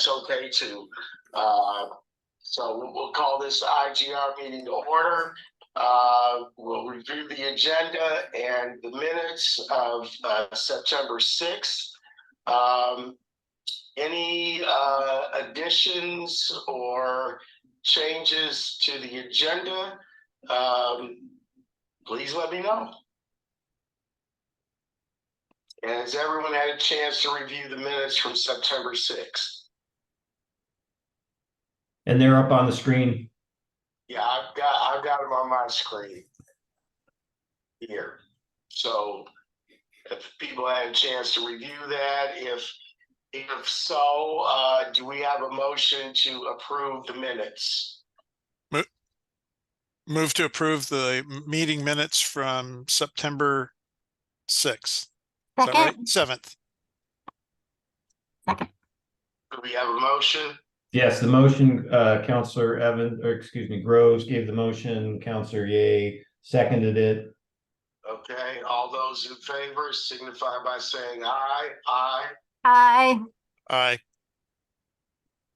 that's okay too. So we'll call this IGR meeting to order. We'll review the agenda and the minutes of September 6th. Any additions or changes to the agenda, please let me know. And has everyone had a chance to review the minutes from September 6th? And they're up on the screen. Yeah, I've got them on my screen here. So if people had a chance to review that, if so, do we have a motion to approve the minutes? Move to approve the meeting minutes from September 6th. Is that right? 7th. Do we have a motion? Yes, the motion, Councillor Groves gave the motion, Councillor Ye seconded it. Okay, all those in favor signify by saying aye. Aye. Aye. Aye.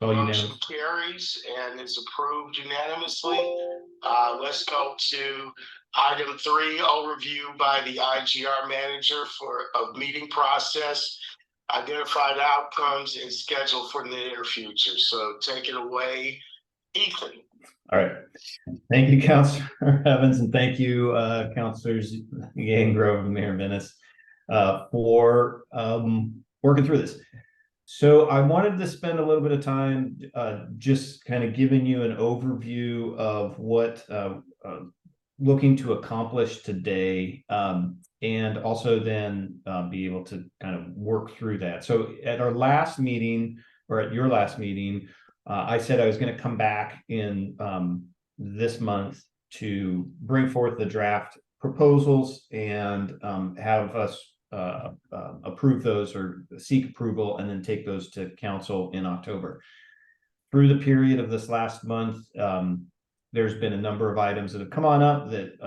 Motion carries and is approved unanimously. Let's go to item 3, overview by the IGR manager of meeting process, identified outcomes, and schedule for the near future. So take it away, Ethan. All right. Thank you, Councillor Evans, and thank you, Councillors Ye and Grove and Mayor Venice, for working through this. So I wanted to spend a little bit of time just kind of giving you an overview of what looking to accomplish today, and also then be able to kind of work through that. So at our last meeting, or at your last meeting, I said I was going to come back in this month to bring forth the draft proposals and have us approve those or seek approval and then take those to council in October. Through the period of this last month, there's been a number of items that have come on up that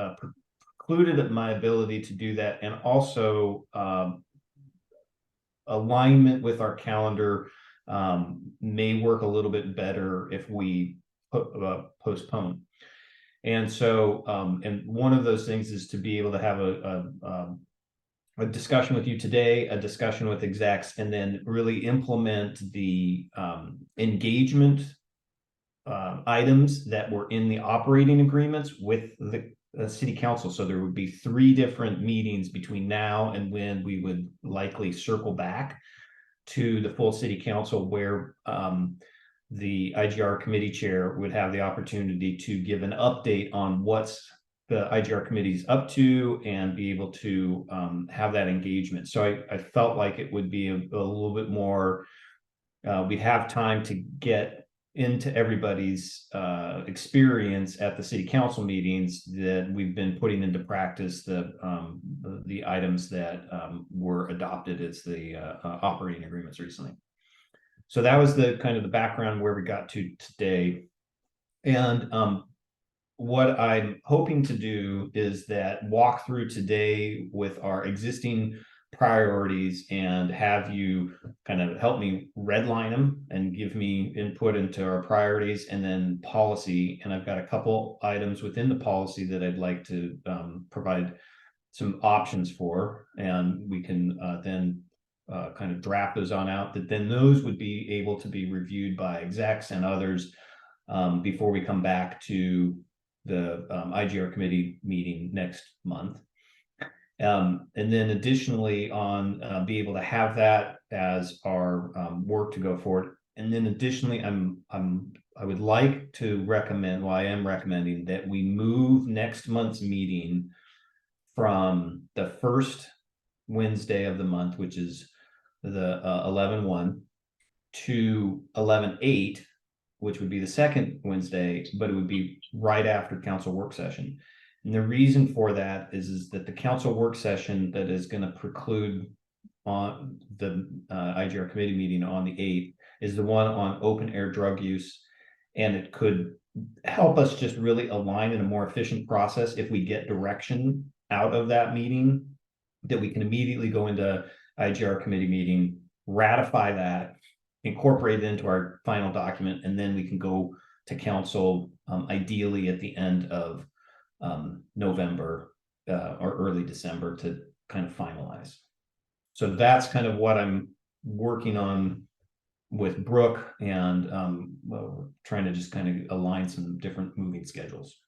precluded my ability to do that, and also alignment with our calendar may work a little bit better if we postpone. And so, and one of those things is to be able to have a discussion with you today, a discussion with execs, and then really implement the engagement items that were in the operating agreements with the city council. So there would be 3 different meetings between now and when we would likely circle back to the full city council, where the IGR committee chair would have the opportunity to give an update on what's the IGR committee's up to and be able to have that engagement. So I felt like it would be a little bit more, we'd have time to get into everybody's experience at the city council meetings that we've been putting into practice, the items that were adopted as the operating agreements recently. So that was the kind of the background where we got to today. And what I'm hoping to do is that walk through today with our existing priorities and have you kind of help me redline them and give me input into our priorities and then policy. And I've got a couple items within the policy that I'd like to provide some options for, and we can then kind of draft those on out, that then those would be able to be reviewed by execs and others before we come back to the IGR committee meeting next month. And then additionally on be able to have that as our work to go forward. And then additionally, I would like to recommend, well, I am recommending that we move next month's meeting from the first Wednesday of the month, which is the 11/1, to 11/8, which would be the second Wednesday, but it would be right after council work session. And the reason for that is that the council work session that is going to preclude on the IGR committee meeting on the 8th is the one on open air drug use. And it could help us just really align in a more efficient process if we get direction out of that meeting, that we can immediately go into IGR committee meeting, ratify that, incorporate it into our final document, and then we can go to council, ideally at the end of November or early December to kind of finalize. So that's kind of what I'm working on with Brooke, and well, trying to just kind of align some different moving schedules.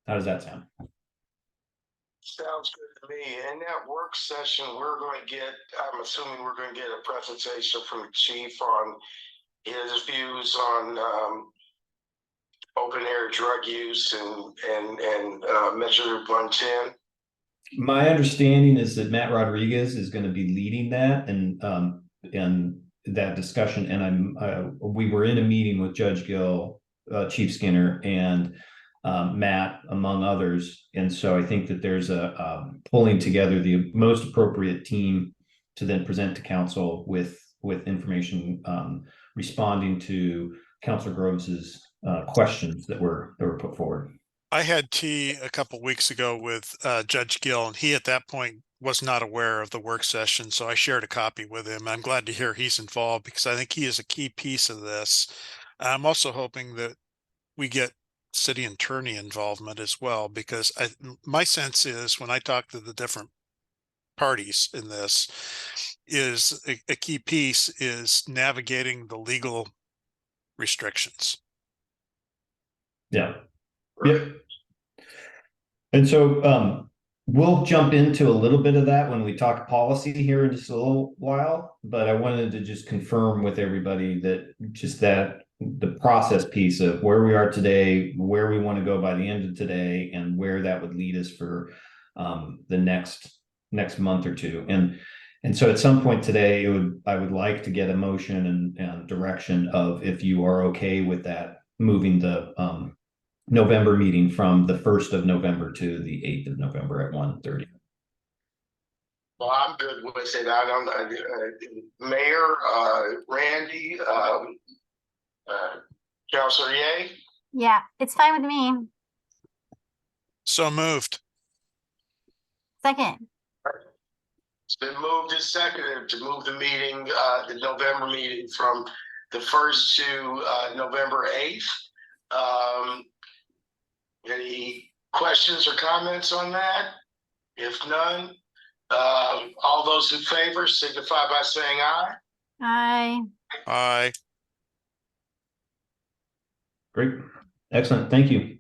How does that sound? Sounds good to me. In that work session, we're going to get, I'm assuming we're going to get a presentation from the chief on his views on open air drug use and Measure 110. My understanding is that Matt Rodriguez is going to be leading that and that discussion. And we were in a meeting with Judge Gill, Chief Skinner, and Matt, among others. And so I think that there's a pulling together the most appropriate team to then present to council with information, responding to Councilor Groves's questions that were put forward. I had tea a couple weeks ago with Judge Gill, and he at that point was not aware of the work session, so I shared a copy with him. I'm glad to hear he's involved because I think he is a key piece of this. I'm also hoping that we get city attorney involvement as well, because my sense is when I talk to the different parties in this, is a key piece is navigating the legal restrictions. Yeah. Yep. And so we'll jump into a little bit of that when we talk policy here in just a little while, but I wanted to just confirm with everybody that the process piece of where we are today, where we want to go by the end of today, and where that would lead us for the next month or two. And so at some point today, I would like to get a motion and direction of if you are okay with that, moving the November meeting from the 1st of November to the 8th of November at 1:30. Well, I'm good with it. I don't Mayor, Randy, Councilor Ye. Yeah, it's fine with me. So moved. Second. It's been moved and seconded to move the meeting, the November meeting from the 1st to November 8th. Any questions or comments on that? If none, all those in favor signify by saying aye. Aye. Aye. Great. Excellent. Thank you.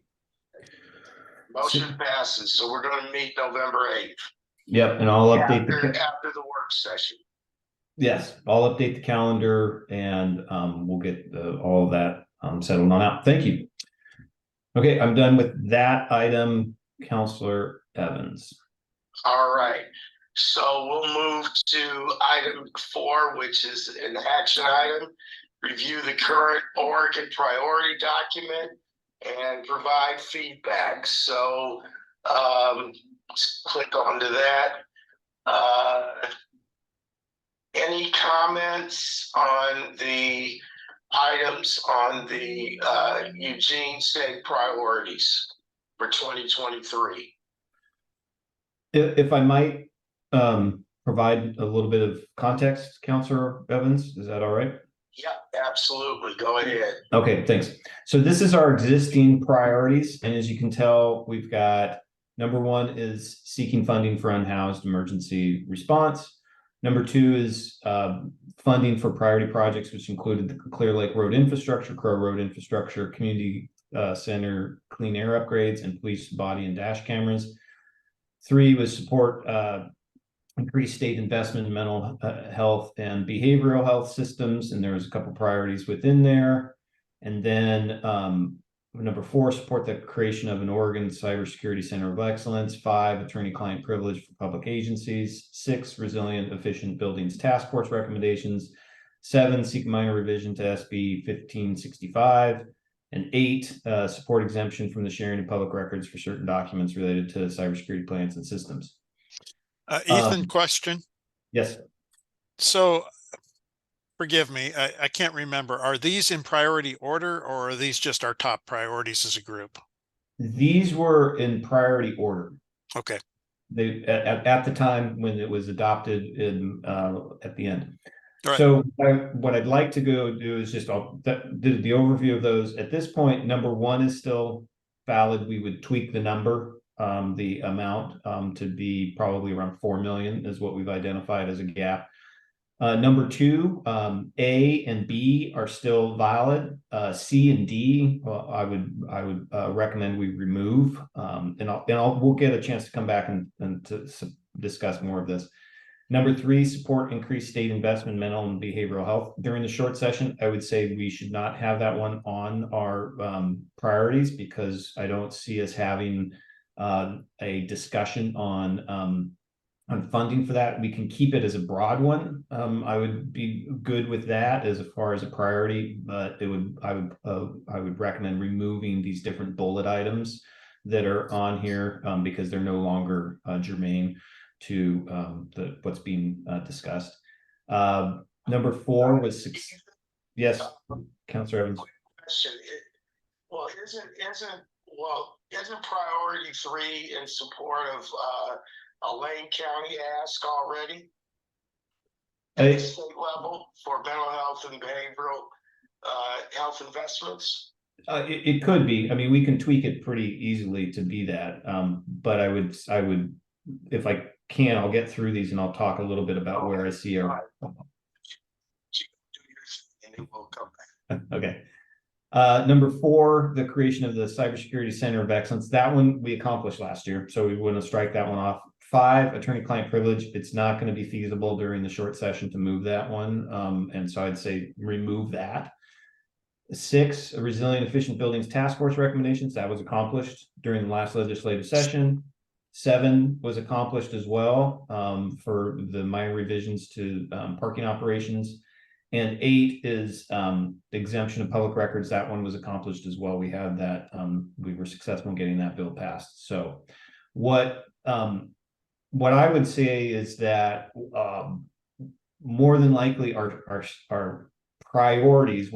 Motion passes. So we're going to meet November 8th. Yep. And I'll update after the work session. Yes, I'll update the calendar and we'll get all of that settled on out. Thank you. Okay, I'm done with that item, Councilor Evans. All right. So we'll move to item 4, which is an action item. Review the current org and priority document and provide feedback. So let's click onto that. Any comments on the items on the Eugene State priorities for 2023? If I might provide a little bit of context, Councilor Evans, is that all right? Yeah, absolutely. Go ahead. Okay, thanks. So this is our existing priorities. And as you can tell, we've got number 1 is seeking funding for unhoused emergency response. Number 2 is funding for priority projects, which included the Clear Lake Road infrastructure, Crow Road infrastructure, community center clean air upgrades, and police body and dash cameras. 3 was support increased state investment in mental health and behavioral health systems, and there was a couple priorities within there. And then number 4, support the creation of an Oregon Cybersecurity Center of Excellence. 5, attorney-client privilege for public agencies. 6, resilient, efficient buildings task force recommendations. 7, seek minor revision to SB 1565. And 8, support exemption from the sharing of public records for certain documents related to cybersecurity plans and systems. Ethan, question. Yes. So forgive me, I can't remember. Are these in priority order or are these just our top priorities as a group? These were in priority order. Okay. They at the time when it was adopted in at the end. All right. So what I'd like to go do is just the overview of those. At this point, number one is still valid. We would tweak the number, the amount to be probably around 4 million is what we've identified as a gap. Number two, A and B are still valid. C and D, well, I would recommend we remove. And we'll get a chance to come back and to discuss more of this. Number three, support increased state investment in mental and behavioral health. During the short session, I would say we should not have that one on our priorities because I don't see us having a discussion on funding for that. We can keep it as a broad one. I would be good with that as far as a priority, but I would recommend removing these different bullet items that are on here because they're no longer germane to what's being discussed. Number four was yes, Councilor Evans. Question. Isn't priority 3 in support of a Lane County ask already at the state level for mental health and behavioral health investments? It could be. I mean, we can tweak it pretty easily to be that. But I would, if I can, I'll get through these and I'll talk a little bit about where I see our. And then we'll come back. Okay. Number four, the creation of the Cybersecurity Center of Excellence. That one we accomplished last year, so we wouldn't strike that one off. 5, attorney-client privilege. It's not going to be feasible during the short session to move that one, and so I'd say remove that. 6, a resilient, efficient buildings task force recommendations. That was accomplished during the last legislative session. 7 was accomplished as well for the minor revisions to parking operations. And 8 is exemption of public records. That one was accomplished as well. We had that. We were successful in getting that bill passed. So what I would say is that more than likely our priorities,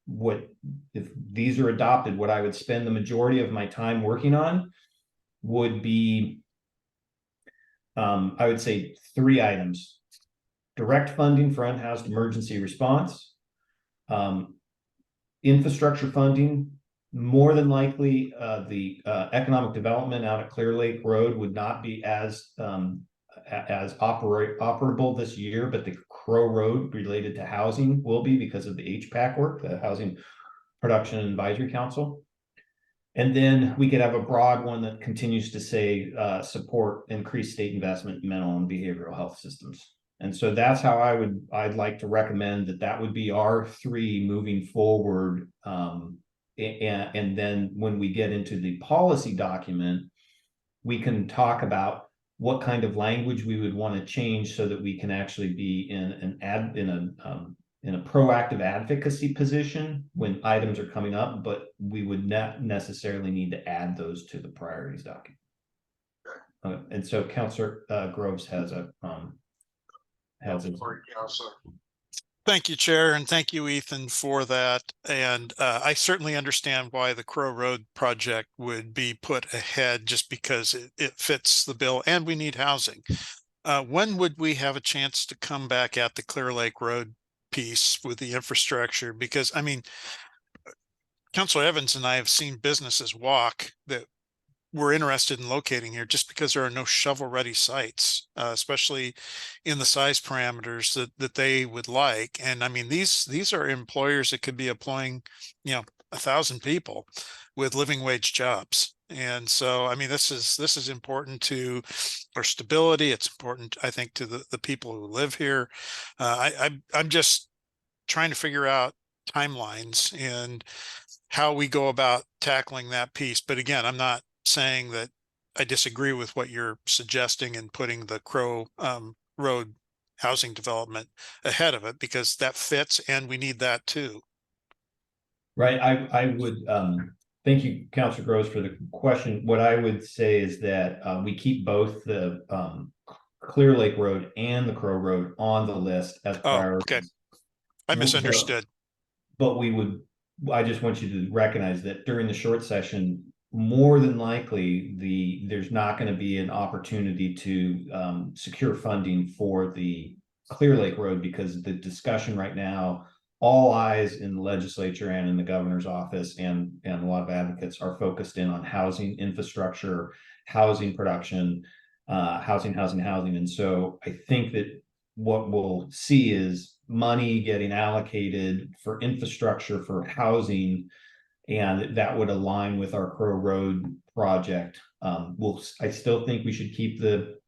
what if these are adopted, what I would spend the majority of my time working on would be, I would say 3 items. Direct funding for unhoused emergency response, infrastructure funding. More than likely, the economic development out at Clear Lake Road would not be as operable this year, but the Crow Road related to housing will be because of the HPAC work, the Housing Production and Advisory Council. And then we could have a broad one that continues to say support increased state investment in mental and behavioral health systems. And so that's how I'd like to recommend that would be our 3 moving forward. And then when we get into the policy document, we can talk about what kind of language we would want to change so that we can actually be in a proactive advocacy position when items are coming up, but we would not necessarily need to add those to the priorities document. And so Councilor Groves has a Thank you, Chair, and thank you, Ethan, for that. And I certainly understand why the Crow Road project would be put ahead just because it fits the bill and we need housing. When would we have a chance to come back at the Clear Lake Road piece with the infrastructure? Because, I mean, Councilor Evans and I have seen businesses walk that we're interested in locating here just because there are no shovel-ready sites, especially in the size parameters that they would like. And I mean, these are employers that could be employing, 1,000 people with living wage jobs. And so, I mean, this is important to our stability. It's important, I think, to the people who live here. I'm just trying to figure out timelines and how we go about tackling that piece. But again, I'm not saying that I disagree with what you're suggesting and putting the Crow Road housing development ahead of it, because that fits and we need that too. Right. I would thank you, Councilor Groves, for the question. What I would say is that we keep both the Clear Lake Road and the Crow Road on the list as priorities. Okay. I misunderstood. But I just want you to recognize that during the short session, more than likely there's not going to be an opportunity to secure funding for the Clear Lake Road, because the discussion right now, all eyes in the legislature and in the governor's office and a lot of advocates are focused in on housing infrastructure, housing production, housing. And so I think that what we'll see is money getting allocated for infrastructure for housing, and that would align with our Crow Road project. I still think we should keep the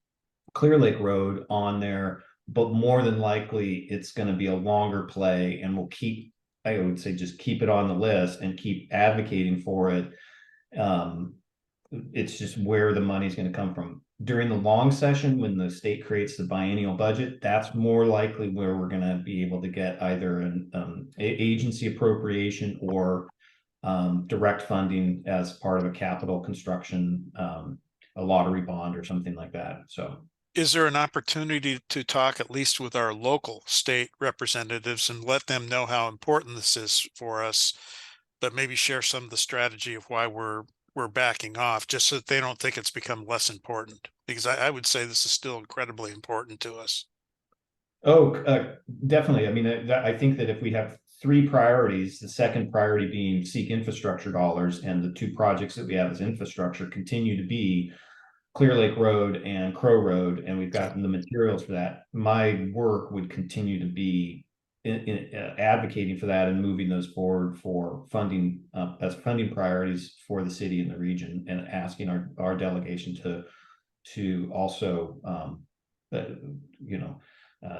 Clear Lake Road on there, but more than likely it's going to be a longer play, and we'll keep, I would say, just keep it on the list and keep advocating for it. It's just where the money's going to come from. During the long session, when the state creates the biennial budget, that's more likely where we're going to be able to get either an agency appropriation or direct funding as part of a capital construction, a lottery bond or something like that. So Is there an opportunity to talk at least with our local state representatives and let them know how important this is for us, but maybe share some of the strategy of why we're backing off, just so that they don't think it's become less important? Because I would say this is still incredibly important to us. Oh, definitely. I mean, I think that if we have three priorities, the second priority being seek infrastructure dollars, and the two projects that we have as infrastructure continue to be Clear Lake Road and Crow Road, and we've gotten the materials for that, my work would continue to be in advocating for that and moving those forward for funding as funding priorities for the city and the region, and asking our delegation to also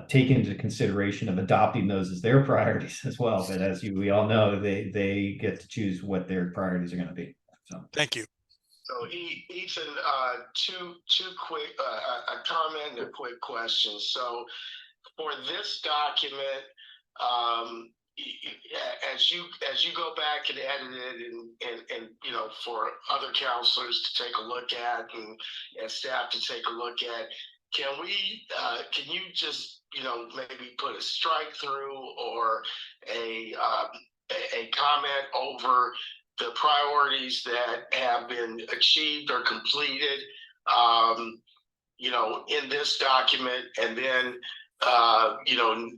take into consideration of adopting those as their priorities as well. But as we all know, they get to choose what their priorities are going to be. So Thank you. So Ethan, two quick, a comment and a quick question. So for this document, as you go back and edit it, and for other counselors to take a look at, and staff to take a look at, can you just maybe put a strike through or a comment over the priorities that have been achieved or completed, in this document, and then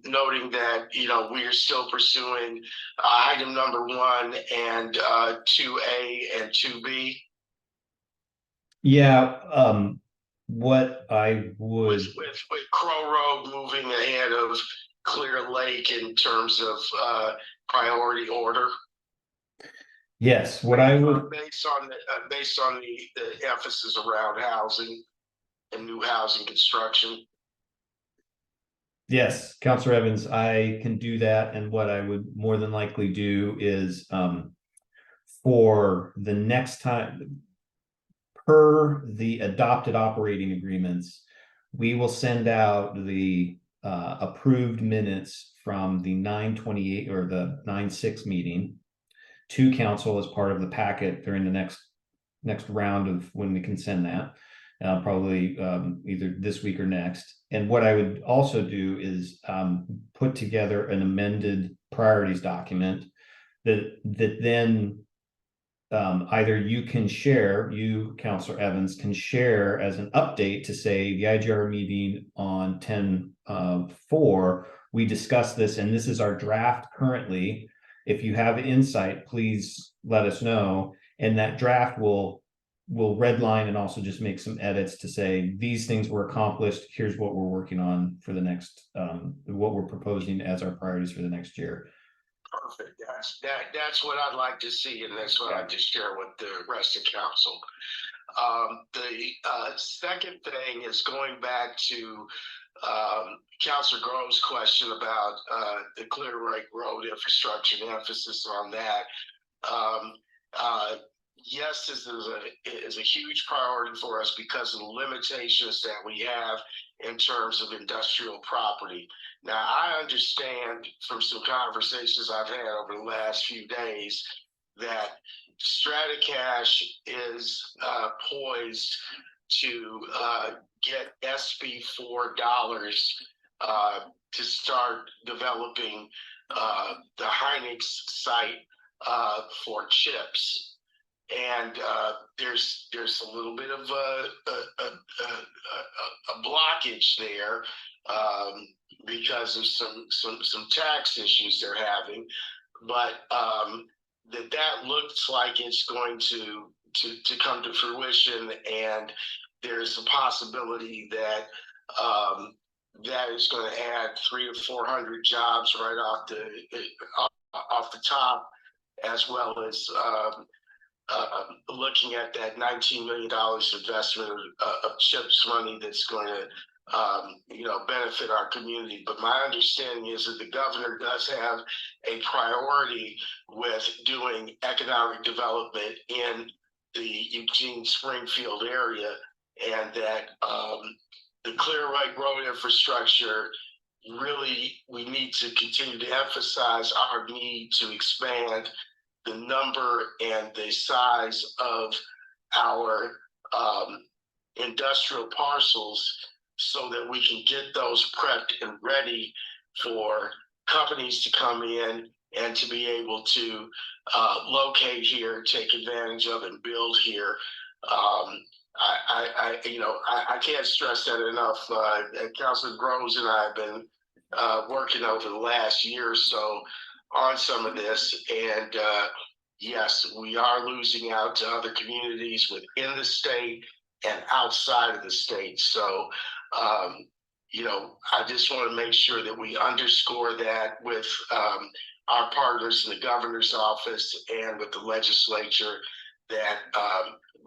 noting that we are still pursuing item number 1 and 2A and 2B. yeah, what I would with Crow Road moving ahead of Clear Lake in terms of priority order. Yes, what I would based on the emphasis around housing and new housing construction. Yes, Councilor Evans, I can do that. And what I would more than likely do is for the next time, per the adopted operating agreements, we will send out the approved minutes from the 9/28 or the 9/6 meeting to council as part of the packet during the next round of when we can send that, probably either this week or next. And what I would also do is put together an amended priorities document that then either you, Councilor Evans, can share as an update to say the IGR meeting on 10/4, we discussed this and this is our draft currently. If you have insight, please let us know. And that draft will redline and also just make some edits to say these things were accomplished. Here's what we're working on for the next, what we're proposing as our priorities for the next year. Perfect. That's what I'd like to see, and that's what I'd just share with the rest of council. The second thing is going back to Councilor Grove's question about the Clear Lake Road infrastructure and emphasis on that. Yes, this is a huge priority for us because of the limitations that we have in terms of industrial property. Now, I understand from some conversations I've had over the last few days that Stratacash is poised to get SB4 dollars to start developing the Hynix site for chips. And there's a little bit of a blockage there because of some tax issues they're having, but that looks like it's going to come to fruition, and there's a possibility that that is going to add 300 to 400 jobs right off the top, as well as looking at that $19 million investment of CHIPS money that's going to benefit our community. But my understanding is that the governor does have a priority with doing economic development in the Eugene Springfield area, and that the Clear Lake road infrastructure, really, we need to continue to emphasize our need to expand the number and the size of our industrial parcels, so that we can get those prepped and ready for companies to come in and to be able to locate here, take advantage of, and build here. I can't stress that enough. Councilor Groves and I have been working over the last year or so on some of this, and yes, we are losing out to other communities within the state and outside of the state. So, I just want to make sure that we underscore that with our partners in the governor's office and with the legislature, that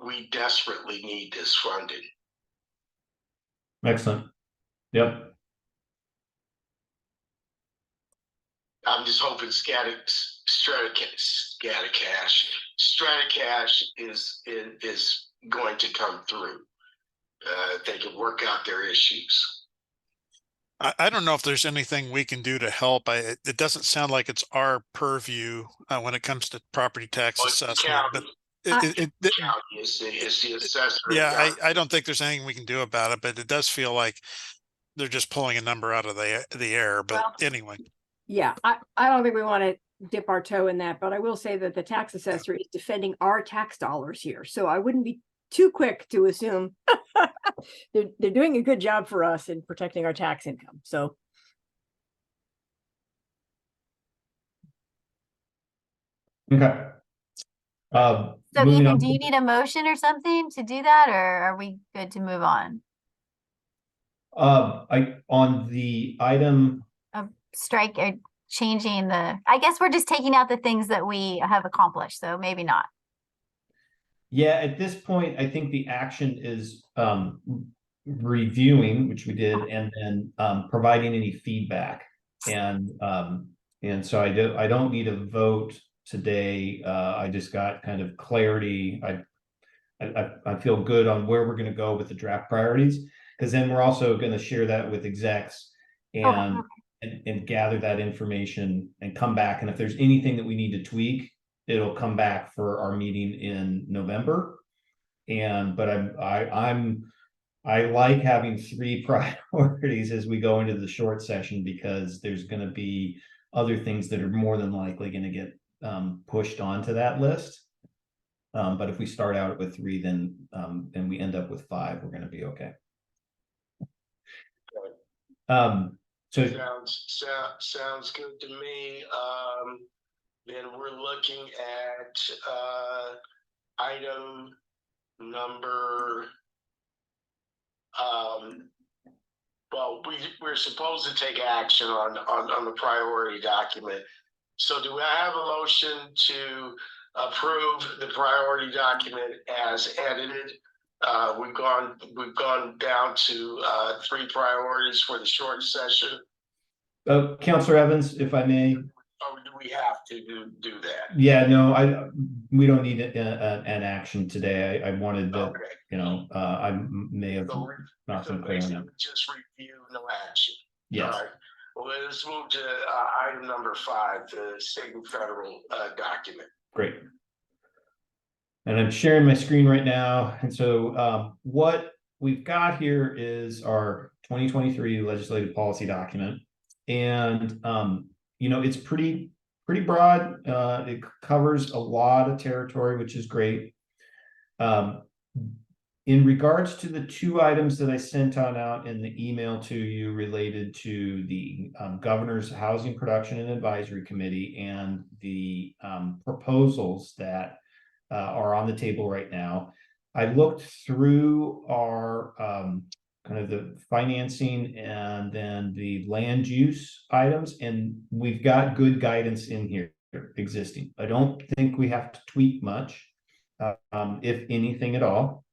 we desperately need this funding. Excellent. Yep. I'm just hoping Stratacash is going to come through. They can work out their issues. I don't know if there's anything we can do to help. It doesn't sound like it's our purview when it comes to property tax assessment, but county is the assessor. Yeah, I don't think there's anything we can do about it, but it does feel like they're just pulling a number out of the air. But anyway. Yeah, I don't think we want to dip our toe in that, but I will say that the tax assessor is defending our tax dollars here. So I wouldn't be too quick to assume they're doing a good job for us in protecting our tax income. So. Okay. So moving Ethan, on. do you need a motion or something to do that, or are we good to move on? On the item, Of strike or changing I guess we're just taking out the things that we have accomplished, so maybe not. yeah, at this point, I think the action is reviewing, which we did, and then providing any feedback. And so I don't need a vote today. I just got kind of clarity. I feel good on where we're going to go with the draft priorities, because then we're also going to share that with execs and gather that information and come back. And if there's anything that we need to tweak, it'll come back for our meeting in November. But I like having 3 priorities as we go into the short session, because there's going to be other things that are more than likely going to get pushed onto that list. But if we start out with 3, then we end up with 5, we're going to be okay. So sounds good to me. Then we're looking at item number. Well, we're supposed to take action on the priority document. So do I have a motion to approve the priority document as edited? We've gone down to 3 priorities for the short session. Councilor Evans, if I may. Or do we have to do that? Yeah, no, we don't need an action today. I wanted to, okay. I may have not been clear on that. Just review, no action. Yes. All right. Well, let's move to item number 5, the state and federal document. Great. And I'm sharing my screen right now. And so what we've got here is our 2023 legislative policy document. And, it's pretty broad. It covers a lot of territory, which is great. In regards to the two items that I sent on out in the email to you related to the Governor's Housing Production and Advisory Committee and the proposals that are on the table right now, I looked through our kind of the financing and then the land use items, and we've got good guidance in here existing. I don't think we have to tweak much, if anything at all.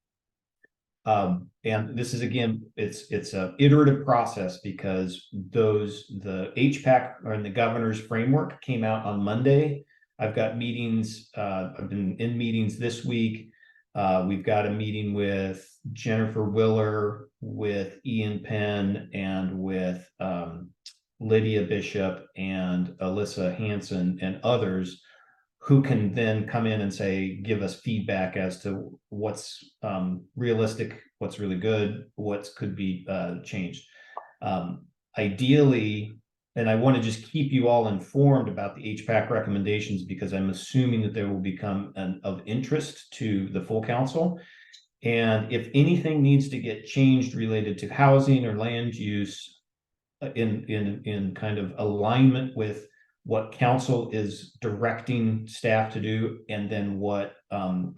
And this is, again, it's a iterative process because the HPAC or the governor's framework came out on Monday. I've got meetings, I've been in meetings this week. We've got a meeting with Jennifer Willer, with Ian Penn, and with Lydia Bishop and Alyssa Hanson and others, who can then come in and say, give us feedback as to what's realistic, what's really good, what could be changed. Ideally, and I want to just keep you all informed about the HPAC recommendations because I'm assuming that they will become of interest to the full council. And if anything needs to get changed related to housing or land use in kind of alignment with what council is directing staff to do, and then what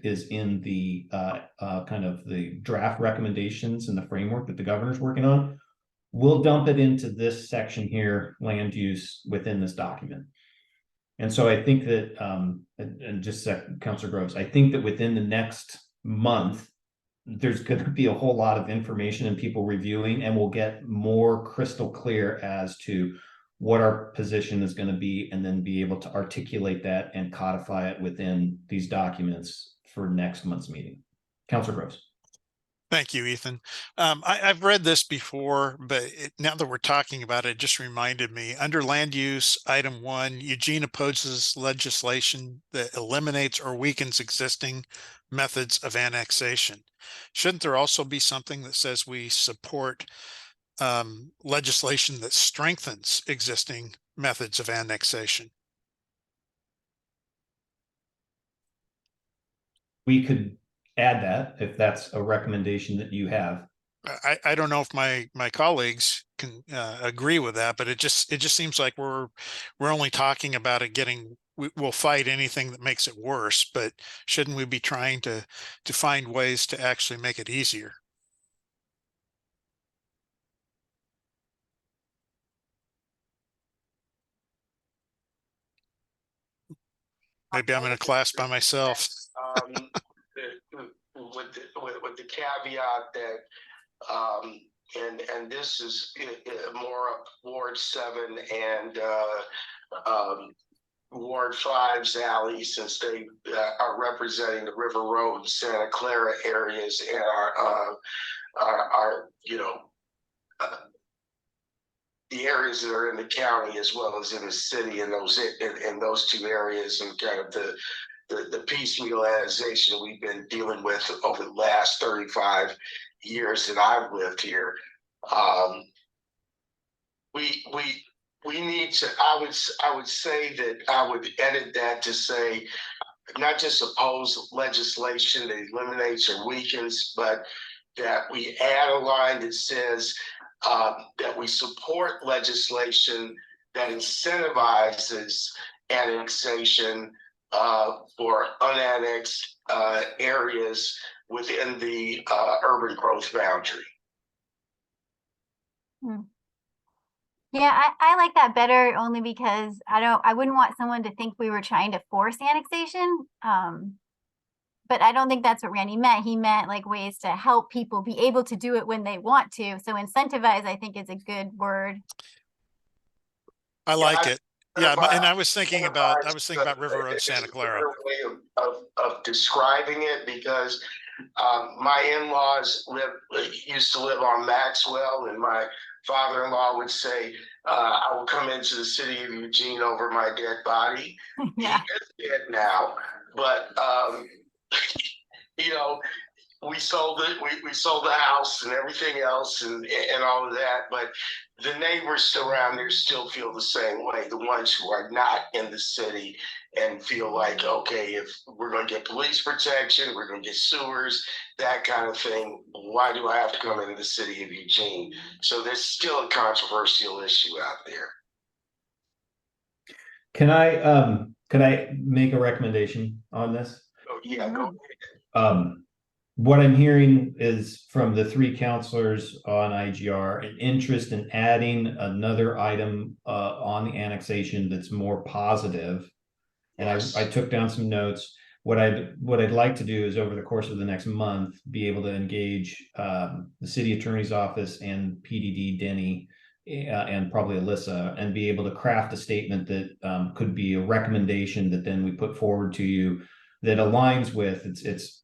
is in the kind of the draft recommendations and the framework that the governor's working on, we'll dump it into this section here, land use, within this document. And so I think that, and just a second, Councilor Groves, I think that within the next month, there's going to be a whole lot of information and people reviewing, and we'll get more crystal clear as to what our position is going to be, and then be able to articulate that and codify it within these documents for next month's meeting. Councilor Groves. Thank you, Ethan. I've read this before, but now that we're talking about it, it just reminded me. Under land use, item 1, Eugene opposes legislation that eliminates or weakens existing methods of annexation. Shouldn't there also be something that says we support legislation that strengthens existing methods of annexation? We could add that if that's a recommendation that you have. I don't know if my colleagues can agree with that, but it just seems like we're only talking about it getting. We'll fight anything that makes it worse, but shouldn't we be trying to find ways to actually make it easier? Maybe I'm in a class by myself. With the caveat that, and this is more of Ward 7 and Ward 5's alley, since they are representing the River Road, Santa Clara areas, and are the areas that are in the county as well as in the city, in those two areas, and kind of the piecemealization we've been dealing with over the last 35 years that I've lived here. We need to. I would say that I would edit that to say not just oppose legislation that eliminates or weakens, but that we add a line that says that we support legislation that incentivizes annexation for unannexed areas within the urban growth boundary. Yeah, I like that better, only because I wouldn't want someone to think we were trying to force annexation. But I don't think that's what Randy meant. He meant like ways to help people be able to do it when they want to. So incentivize, I think, is a good word. I like it. Yeah, and I was thinking about River Road, Santa Clara. Way of describing it, because my in-laws used to live on Maxwell, and my father-in-law would say, I will come into the city of Eugene over my dead body. Yeah. He is dead now, but we sold it. We sold the house and everything else, and all of that. But the neighbors around there still feel the same way. The ones who are not in the city and feel like, okay, if we're going to get police protection, we're going to get sewers, that kind of thing, why do I have to come into the city of Eugene? So there's still a controversial issue out there. Can I make a recommendation on this? Oh, yeah, go What I'm hearing is from the three counselors on IGR, an interest in adding another item on the annexation that's more positive. And Yes. I took down some notes. What I'd like to do is over the course of the next month, be able to engage the city attorney's office and PDD Denny and probably Alyssa, and be able to craft a statement that could be a recommendation that then we put forward to you that aligns with it's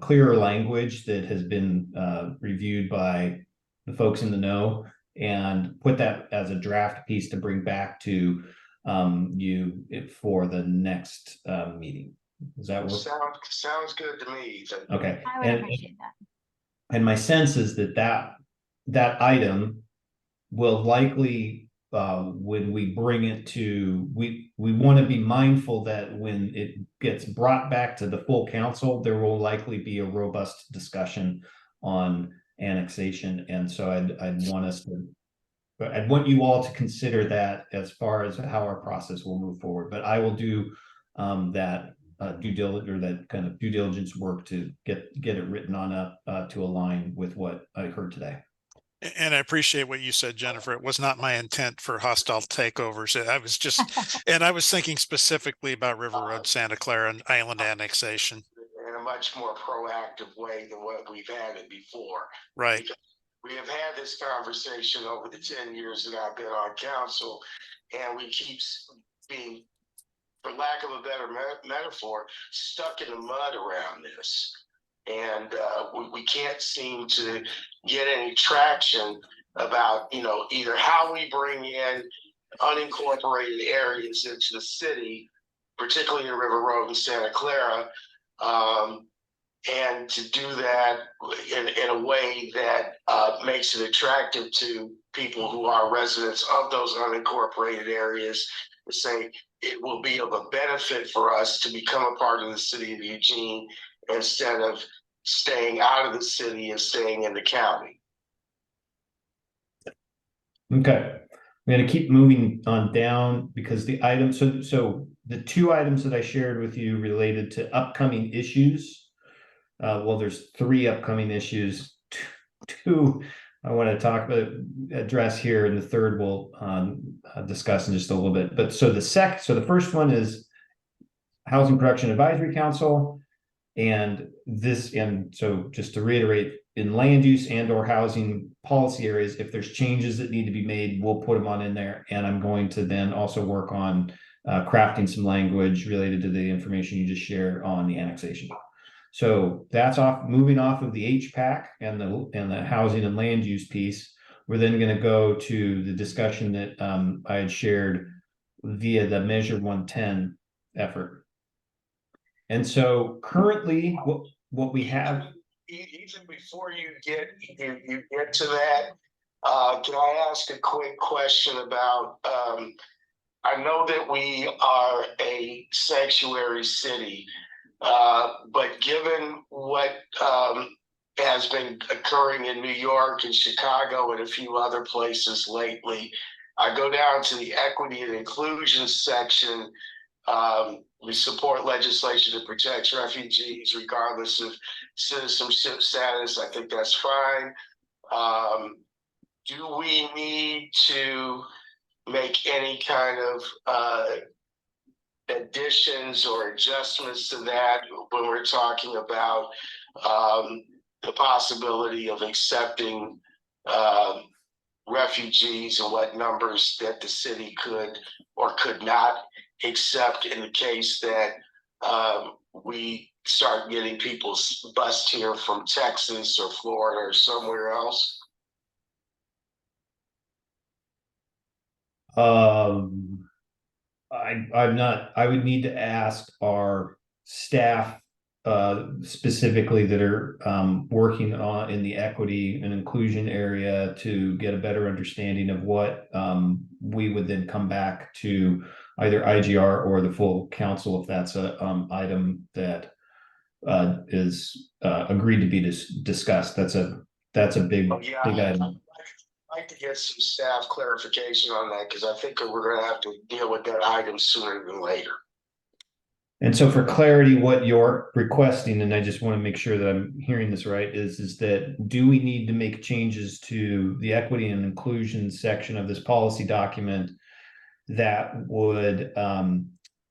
clearer language that has been reviewed by the folks in the know, and put that as a draft piece to bring back to you for the next meeting. Does that work? Sounds good to me, Ethan. Okay. I would appreciate that. And my sense is that item will likely when we bring it to, we want to be mindful that when it gets brought back to the full council, there will likely be a robust discussion on annexation. And so I'd want you all to consider that as far as how our process will move forward. But I will do that due diligence work to get it written on up to align with what I heard today. And I appreciate what you said, Jennifer. It was not my intent for hostile takeovers. I was just, and I was thinking specifically about River Road, Santa Clara, and island annexation. In a much more proactive way than what we've had it before. Right. Because we have had this conversation over the 10 years that I've been on council, and we keep being, for lack of a better metaphor, stuck in the mud around this. And we can't seem to get any traction about, either how we bring in unincorporated areas into the city, particularly in River Road and Santa Clara, and to do that in a way that makes it attractive to people who are residents of those unincorporated areas, to say it will be of a benefit for us to become a part of the city of Eugene instead of staying out of the city and staying in the county. Okay, I'm going to keep moving on down because the items, so the two items that I shared with you related to upcoming issues. Well, there's three upcoming issues. Two I want to address here, and the third we'll discuss in just a little bit. But so the first one is Housing Production Advisory Council. And so just to reiterate, in land use and or housing policy areas, if there's changes that need to be made, we'll put them on in there. And I'm going to then also work on crafting some language related to the information you just shared on the annexation. So that's moving off of the HPAC and the housing and land use piece. We're then going to go to the discussion that I had shared via the Measure 110 effort. And so currently what we have. Even before you get to that, can I ask a quick question about, I know that we are a sanctuary city, but given what has been occurring in New York and Chicago and a few other places lately, I go down to the equity and inclusion section. We support legislation that protects refugees regardless of citizenship status. I think that's fine. Do we need to make any kind of additions or adjustments to that when we're talking about the possibility of accepting refugees and what numbers that the city could or could not accept in the case that we start getting people bused here from Texas or Florida or somewhere else? I would need to ask our staff specifically that are working in the equity and inclusion area to get a better understanding of what we would then come back to either IGR or the full council if that's a item that is agreed to be discussed. That's a big Oh, yeah, big item. I'd like to get some staff clarification on that because I think that we're going to have to deal with that item sooner than later. And so for clarity, what you're requesting, and I just want to make sure that I'm hearing this right, is that do we need to make changes to the equity and inclusion section of this policy document that would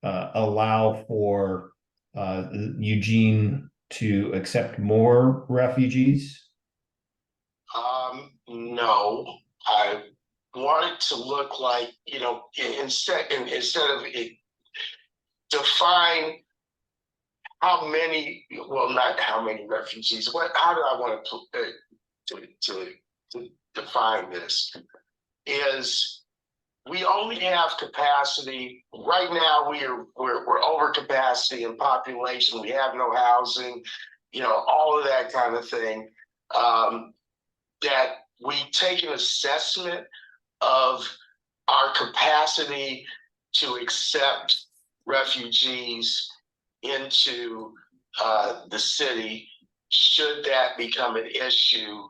allow for Eugene to accept more refugees? No, I want it to look like, instead of it, define how many, well, not how many refugees, how do I want to define this? Is we only have capacity right now. We're over capacity in population. We have no housing, all of that kind of thing. That we take an assessment of our capacity to accept refugees into the city. Should that become an issue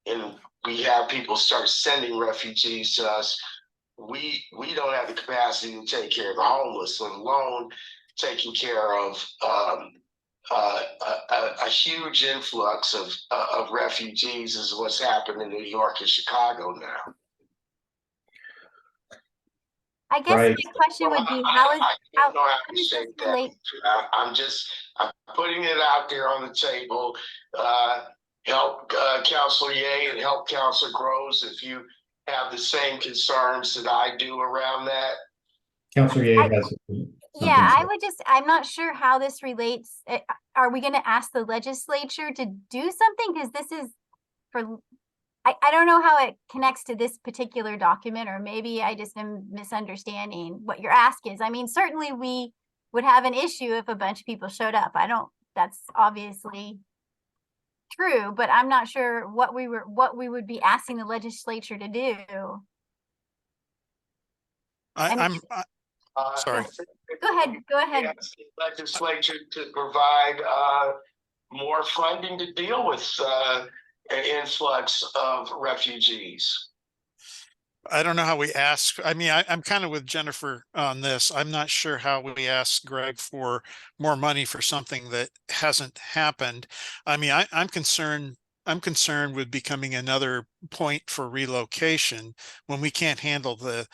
and we have people start sending refugees to us, we don't have the capacity to take care of the homeless, let alone taking care of a huge influx of refugees is what's happened in New York and Chicago now. I guess Right. my question would be, I don't know how to does say this that. relate? I'm putting it out there on the table. Help Councilor Ye and help Councilor Groves if you have the same concerns that I do around that. Councilor Ye has Yeah, I'm not sure how this relates. Are we going to ask the legislature to do something? Because this is I don't know how it connects to this particular document, or maybe I just am misunderstanding what your ask is. I mean, certainly we would have an issue if a bunch of people showed up. That's obviously true, but I'm not sure what we would be asking the legislature to do. Sorry. Go ahead. Ask the legislature to provide more funding to deal with an influx of refugees. I don't know how we ask. I mean, I'm kind of with Jennifer on this. I'm not sure how we ask Greg for more money for something that hasn't happened. I mean, I'm concerned with becoming another point for relocation when we can't handle the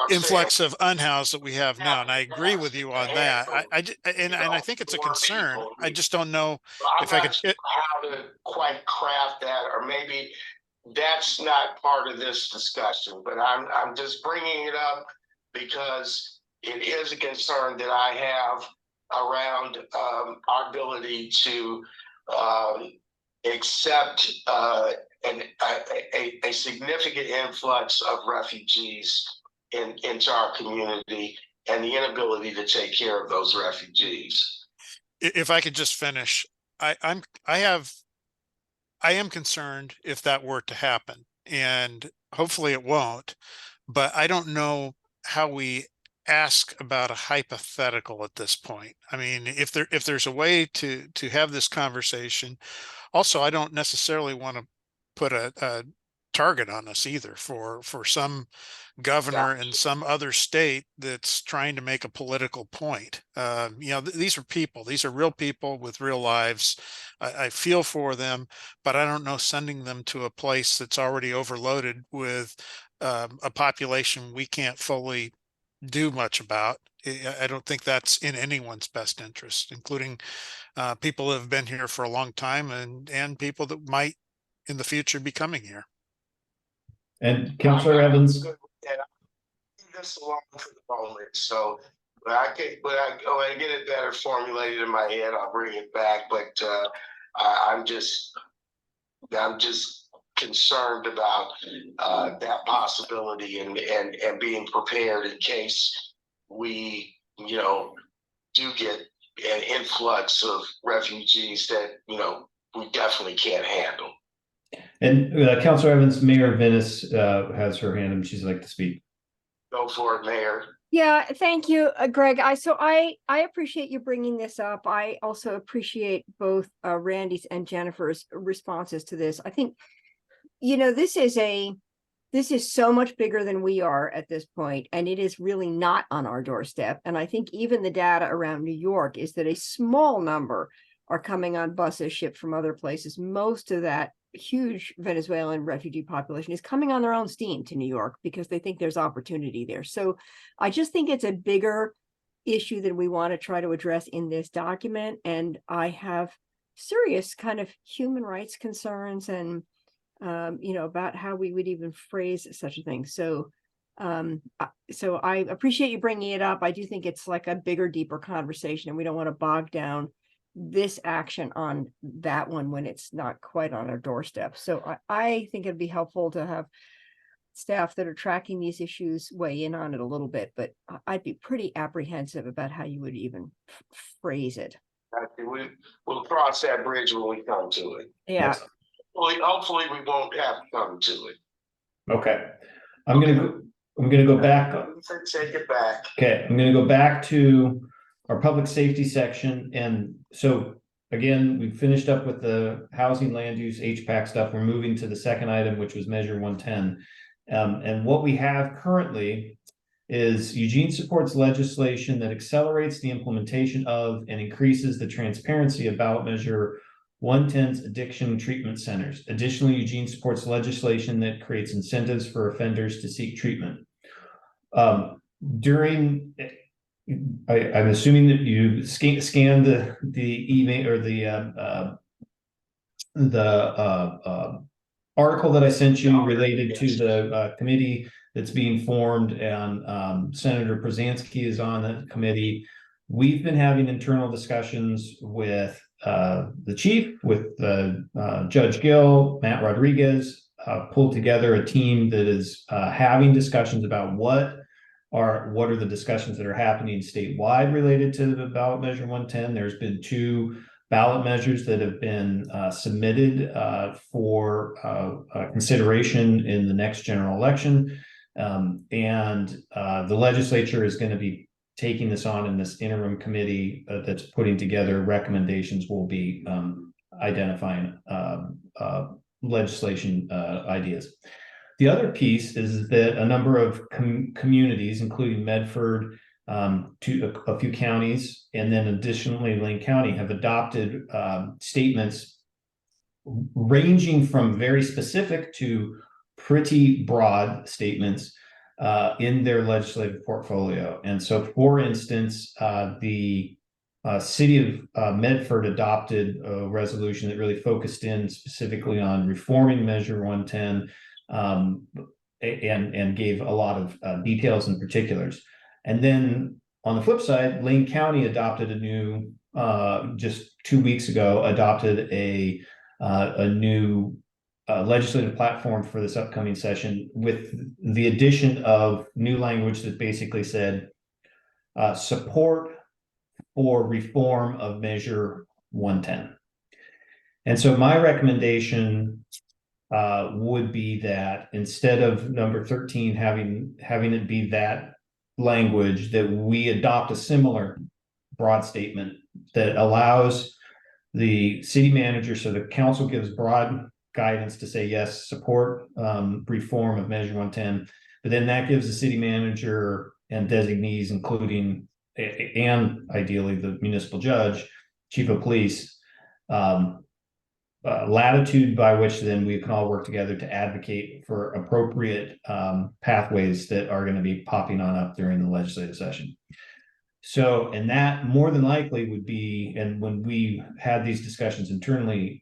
influx of unhoused that we have now. And I agree with you on that. And I think it's a concern. I just don't know if I could. How to quite craft that, or maybe that's not part of this discussion, but I'm just bringing it up because it is a concern that I have around our ability to accept a significant influx of refugees into our community and the inability to take care of those refugees. If I could just finish, I am concerned if that were to happen, and hopefully it won't, but I don't know how we ask about a hypothetical at this point. I mean, if there's a way to have this conversation. Also, I don't necessarily want to put a target on us either for some governor in some other state that's trying to make a political point. These are people. These are real people with real lives. I feel for them, but I don't know sending them to a place that's already overloaded with a population we can't fully do much about. I don't think that's in anyone's best interest, including people who have been here for a long time and people that might in the future be coming here. And Councilor Evans. This along for the moment. So when I get it better formulated in my head, I'll bring it back. But I'm just concerned about that possibility and being prepared in case we do get an influx of refugees that we definitely can't handle. And Councilor Evans, Mayor Venice has her hand and she'd like to speak. Go for it, Mayor. Yeah, thank you, Greg. I appreciate you bringing this up. I also appreciate both Randy's and Jennifer's responses to this. I think, this is so much bigger than we are at this point, and it is really not on our doorstep. And I think even the data around New York is that a small number are coming on buses shipped from other places. Most of that huge Venezuelan refugee population is coming on their own steam to New York because they think there's opportunity there. So I just think it's a bigger issue than we want to try to address in this document. And I have serious kind of human rights concerns and, about how we would even phrase such a thing. So I appreciate you bringing it up. I do think it's like a bigger, deeper conversation, and we don't want to bog down this action on that one when it's not quite on our doorstep. So I think it'd be helpful to have staff that are tracking these issues weigh in on it a little bit, but I'd be pretty apprehensive about how you would even phrase it. We'll cross that bridge when we come to it. Yeah. Yes. Hopefully we won't have to come to it. Okay. I'm gonna go back. Take it back. Okay, I'm gonna go back to our public safety section. And so again, we finished up with the housing, land use, HPAC stuff. We're moving to the second item, which was measure 110. And what we have currently is Eugene supports legislation that accelerates the implementation of and increases the transparency of ballot measure 110's addiction treatment centers. Additionally, Eugene supports legislation that creates incentives for offenders to seek treatment. I'm assuming that you scanned the email or the article that I sent you related to the committee that's being formed, and Senator Brzezinski is on that committee. We've been having internal discussions with the chief, with Judge Gill, Matt Rodriguez, pulled together a team that is having discussions about what are the discussions that are happening statewide related to the ballot measure 110. There's been 2 ballot measures that have been submitted for consideration in the next general election. And the legislature is going to be taking this on in this interim committee that's putting together recommendations. Will be identifying legislation ideas. The other piece is that a number of communities, including Medford, to a few counties, and then additionally Lane County, have adopted statements ranging from very specific to pretty broad statements in their legislative portfolio. And so, for instance, the city of Medford adopted a resolution that really focused in specifically on reforming Measure 110, and gave a lot of details and particulars. And then on the flip side, Lane County adopted a new, just 2 weeks ago, adopted a new legislative platform for this upcoming session, with the addition of new language that basically said support for reform of Measure 110. And so my recommendation would be that instead of number 13 having it be that language, that we adopt a similar broad statement that allows the city manager, so the council gives broad guidance to say yes, support reform of Measure 110, but then that gives the city manager and designees, including and ideally the municipal judge, chief of police, latitude by which then we can all work together to advocate for appropriate pathways that are going to be popping on up during the legislative session. So, and that more than likely would be, and when we had these discussions internally,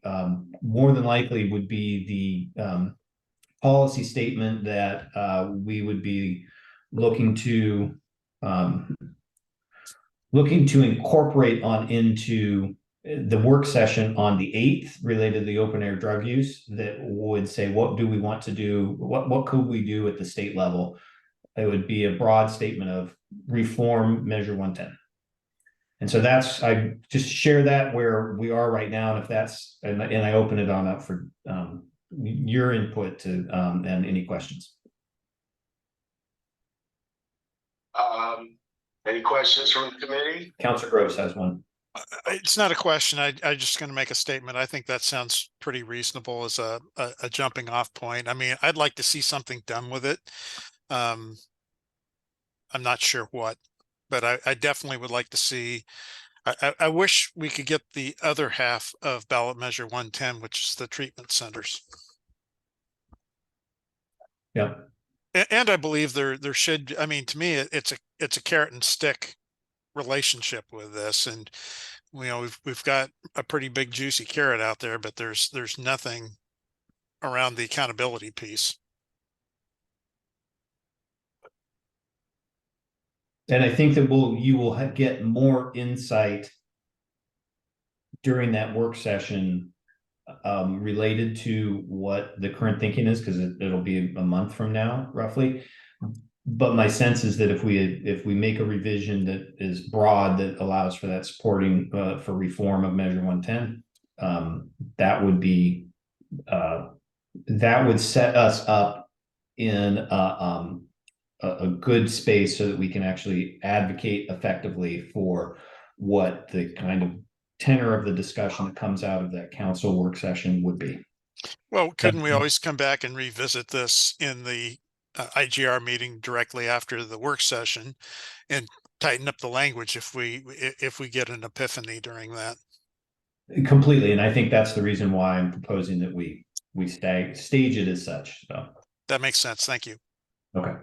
more than likely would be the policy statement that we would be looking to incorporate on into the work session on the 8th related to the open air drug use, that would say, what do we want to do? What could we do at the state level? It would be a broad statement of reform Measure 110. And so that's, I just share that where we are right now. And if that's, and I open it on up for your input to and any questions. Any questions from the committee? Counselor Groves has one. It's not a question. I just going to make a statement. I think that sounds pretty reasonable as a jumping off point. I mean, I'd like to see something done with it. I'm not sure what, but I definitely would like to see. I wish we could get the other half of ballot measure 110, which is the treatment centers. Yeah. And I believe there should, I mean, to me, it's a carrot and stick relationship with this. And, you know, we've got a pretty big juicy carrot out there, but there's nothing around the accountability piece. And I think that you will get more insight during that work session related to what the current thinking is, because it'll be a month from now, roughly. But my sense is that if we make a revision that is broad, that allows for that supporting for reform of Measure 110, that would be that would set us up in a good space so that we can actually advocate effectively for what the kind of tenor of the discussion that comes out of that council work session would be. Well, couldn't we always come back and revisit this in the IGR meeting directly after the work session and tighten up the language if we get an epiphany during that? Completely, and I think that's the reason why I'm proposing that we stage it as such. So that makes sense. Thank you. okay.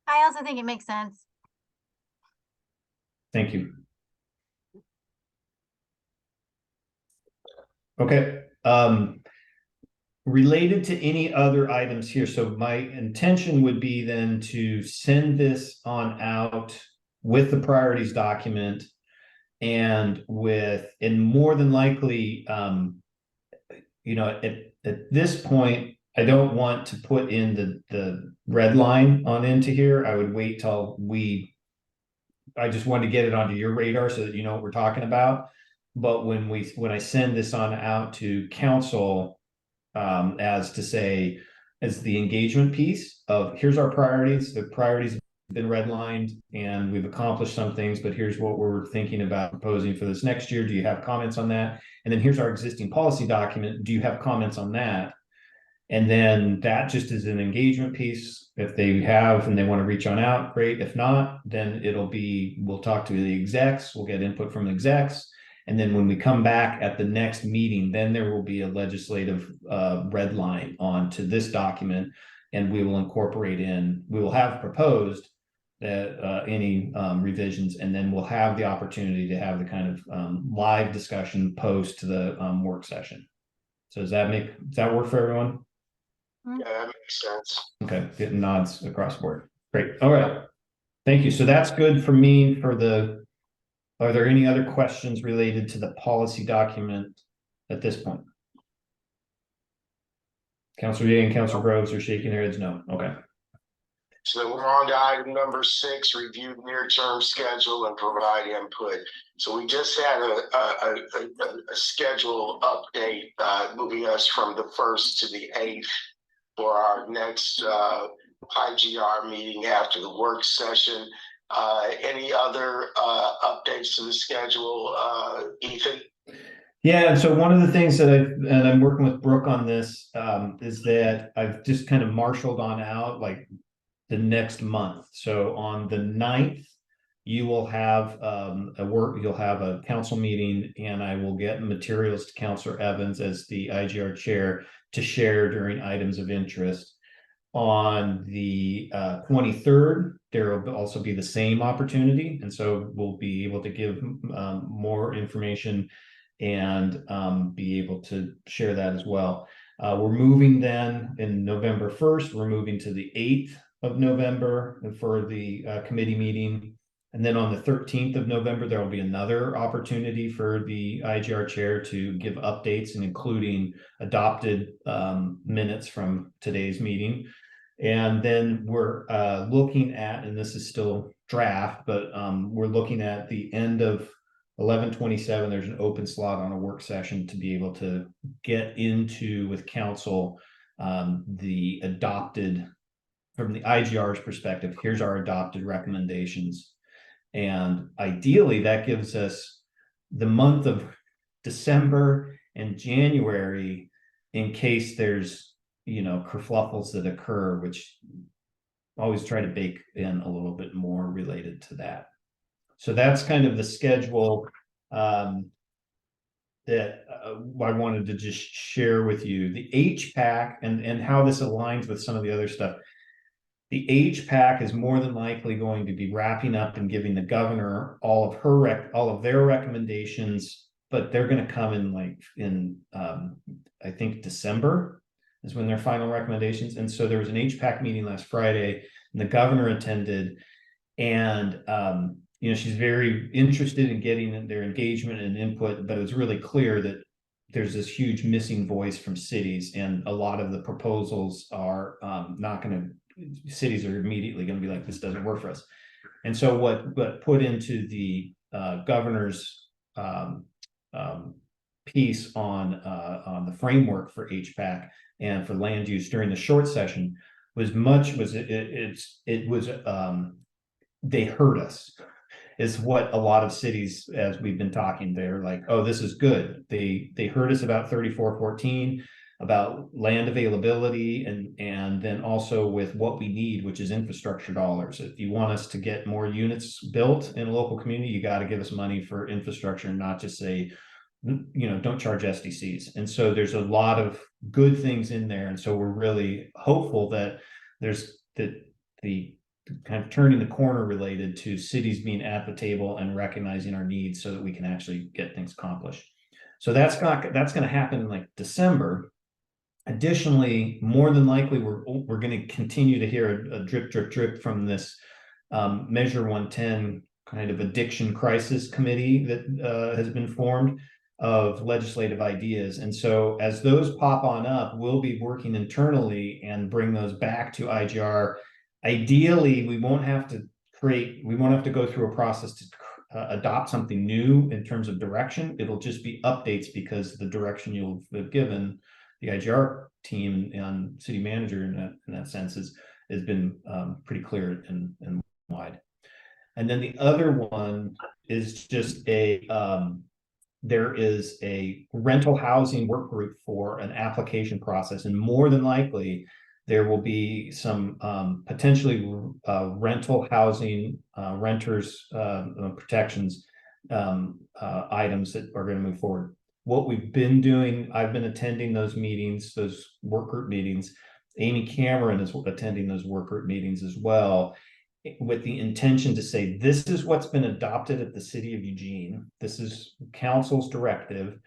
I also think it makes sense. Thank you. Okay. Related to any other items here, so my intention would be then to send this on out with the priorities document and more than likely, you know, at this point, I don't want to put in the red line on into here. I would wait till I just wanted to get it onto your radar so that you know what we're talking about. But when I send this on out to council, as to say, as the engagement piece of here's our priorities, the priorities have been redlined and we've accomplished some things, but here's what we're thinking about proposing for this next year. Do you have comments on that? And then here's our existing policy document. Do you have comments on that? And then that just is an engagement piece. If they have and they want to reach on out, great. If not, then we'll talk to the execs, we'll get input from the execs. And then when we come back at the next meeting, then there will be a legislative red line onto this document, and we will we will have proposed that any revisions, and then we'll have the opportunity to have the kind of live discussion post to the work session. So does that work for everyone? Yeah, that makes sense. Okay, getting nods across the board. Great. All right. Thank you. So that's good for me are there any other questions related to the policy document at this point? Councilor Day and Councilor Groves are shaking their heads no. Okay. So we're on to item number 6, review near-term schedule and provide input. So we just had a schedule update moving us from the 1st to the 8th for our next IGR meeting after the work session. Any other updates to the schedule, Ethan? Yeah, and so one of the things that I'm working with Brooke on this is that I've just kind of marshaled on out like the next month. So on the 9th, you will have you'll have a council meeting, and I will get materials to Councilor Evans as the IGR chair to share during items of interest. On the 23rd, there will also be the same opportunity. And so we'll be able to give more information and be able to share that as well. We're moving then in November 1st, we're moving to the 8th of November for the committee meeting. And then on the 13th of November, there will be another opportunity for the IGR chair to give updates and including adopted minutes from today's meeting. And then we're looking at, and this is still draft, but we're looking at the end of 11/27. There's an open slot on a work session to be able to get into with council the adopted from the IGR's perspective, here's our adopted recommendations. And ideally, that gives us the month of December and January in case there's, kerfluffles that occur, which always try to bake in a little bit more related to that. So that's kind of the schedule that I wanted to just share with you. The HPAC and how this aligns with some of the other stuff. The HPAC is more than likely going to be wrapping up and giving the governor all of their recommendations, but they're going to come in I think December is when their final recommendations. And so there was an HPAC meeting last Friday, and the governor attended, and she's very interested in getting their engagement and input, but it was really clear that there's this huge missing voice from cities, and a lot of the proposals are not going to, cities are immediately going to be like, this doesn't work for us. And so what put into the governor's piece on the framework for HPAC and for land use during the short session they heard us, is what a lot of cities, as we've been talking, they're like, oh, this is good. They heard us about 3414, about land availability, and then also with what we need, which is infrastructure dollars. If you want us to get more units built in a local community, you got to give us money for infrastructure, and not just say, don't charge SDCs. And so there's a lot of good things in there. And so we're really hopeful that there's the kind of turning the corner related to cities being at the table and recognizing our needs so that we can actually get things accomplished. So that's going to happen in like December. Additionally, more than likely, we're going to continue to hear a drip, drip, drip from this Measure 110 kind of addiction crisis committee that has been formed of legislative ideas. And so as those pop on up, we'll be working internally and bring those back to IGR. Ideally, we won't have to go through a process to adopt something new in terms of direction. It'll just be updates, because the direction you'll have given the IGR team and city manager in that sense has been pretty clear and wide. And then the other one is just there is a rental housing work group for an application process, and more than likely there will be some potentially rental housing renters protections items that are going to move forward. What we've been doing, I've been attending those meetings, those work group meetings. Amy Cameron is attending those work group meetings as well, with the intention to say, this is what's been adopted at the city of Eugene. This is council's directive.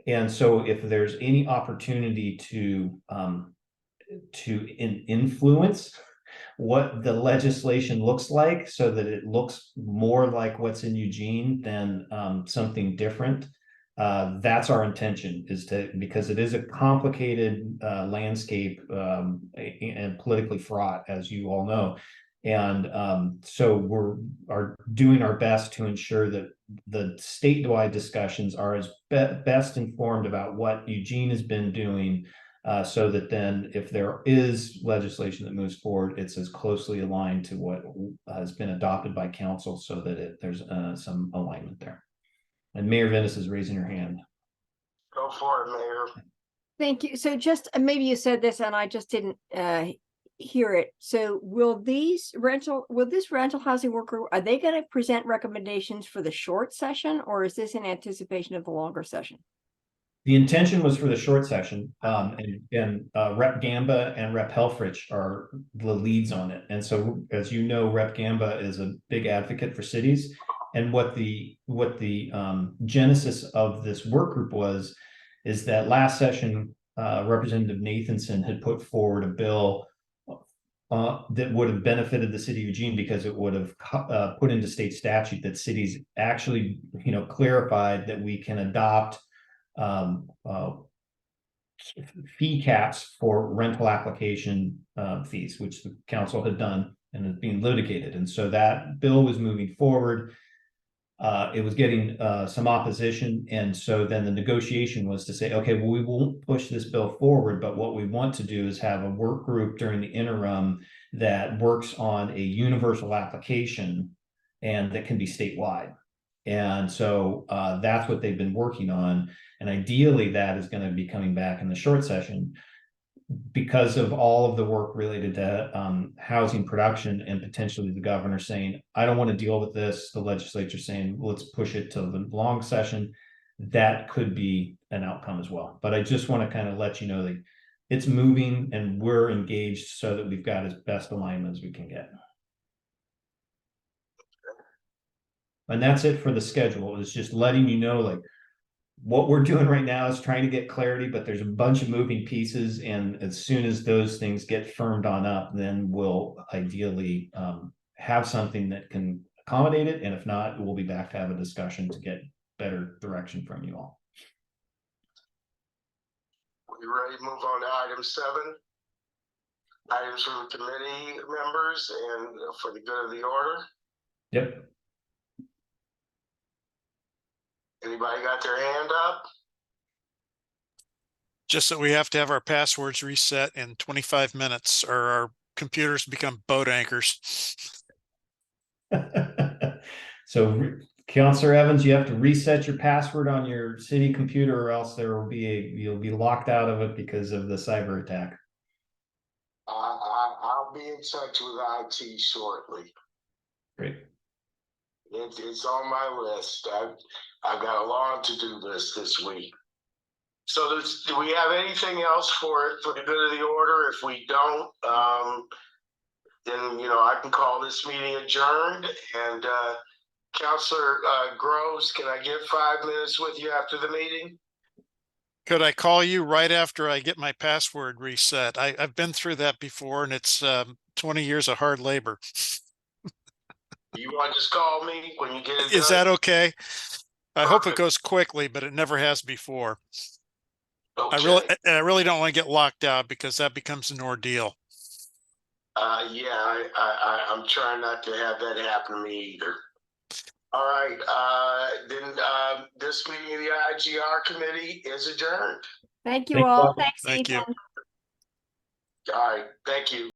And so if there's any opportunity to influence what the legislation looks like, so that it looks more like what's in Eugene than something different, that's our intention, because it is a complicated landscape and politically fraught, as you all know. And so are doing our best to ensure that the statewide discussions are as best informed about what Eugene has been doing, so that then if there is legislation that moves forward, it's as closely aligned to what has been adopted by council, so that there's some alignment there. And Mayor Venice is raising her hand. Go for it, Mayor. Thank you. So just maybe you said this and I just didn't hear it. So will this rental housing worker, are they going to present recommendations for the short session, or is this in anticipation of the longer session? The intention was for the short session, and Rep Gamba and Rep Helfrich are the leads on it. And so, as you know, Rep Gamba is a big advocate for cities. And what the genesis of this work group is that last session, Representative Nathanson had put forward a bill that would have benefited the city of Eugene, because it would have put into state statute that cities actually, clarified that we can adopt fee caps for rental application fees, which the council had done and is being litigated. And so that bill was moving forward. It was getting some opposition. And so then the negotiation was to say, okay, well, we won't push this bill forward, but what we want to do is have a work group during the interim that works on a universal application and that can be statewide. And so that's what they've been working on. And ideally, that is going to be coming back in the short session because of all of the work related to housing production and potentially the governor saying, I don't want to deal with this. The legislature saying, let's push it to the long session. That could be an outcome as well. But I just want to kind of let you know that it's moving and we're engaged so that we've got as best alignment as we can get. And that's it for the schedule. It's just letting you know, like, what we're doing right now is trying to get clarity, but there's a bunch of moving pieces. And as soon as those things get firmed on up, then we'll ideally have something that can accommodate it. And if not, we'll be back to have a discussion to get better direction from you all. We ready to move on to item 7? Items from the committee members and for the good of the order. Yep. Anybody got their hand up? Just that we have to have our passwords reset in 25 minutes or our computers become boat anchors. So Counselor Evans, you have to reset your password on your city computer or else there will be you'll be locked out of it because of the cyber attack. I'll be in touch with IT shortly. Great. It's on my list. I've got a long to-do list this week. So do we have anything else for the good of the order? If we don't, then I can call this meeting adjourned. And Counselor Groves, can I get 5 minutes with you after the meeting? Could I call you right after I get my password reset? I've been through that before and it's 20 years of hard labor. You want to just call me when you get it Is done? that okay? I hope it Perfect. goes quickly, but it never has before. Okay. I really don't want to get locked out because that becomes an ordeal. Yeah, I'm trying not to have that happen to me either. All right, then this meeting of the IGR committee is adjourned. Thank you Thanks, all. Bob. Thanks, Thank you. Ethan. All right, thank you.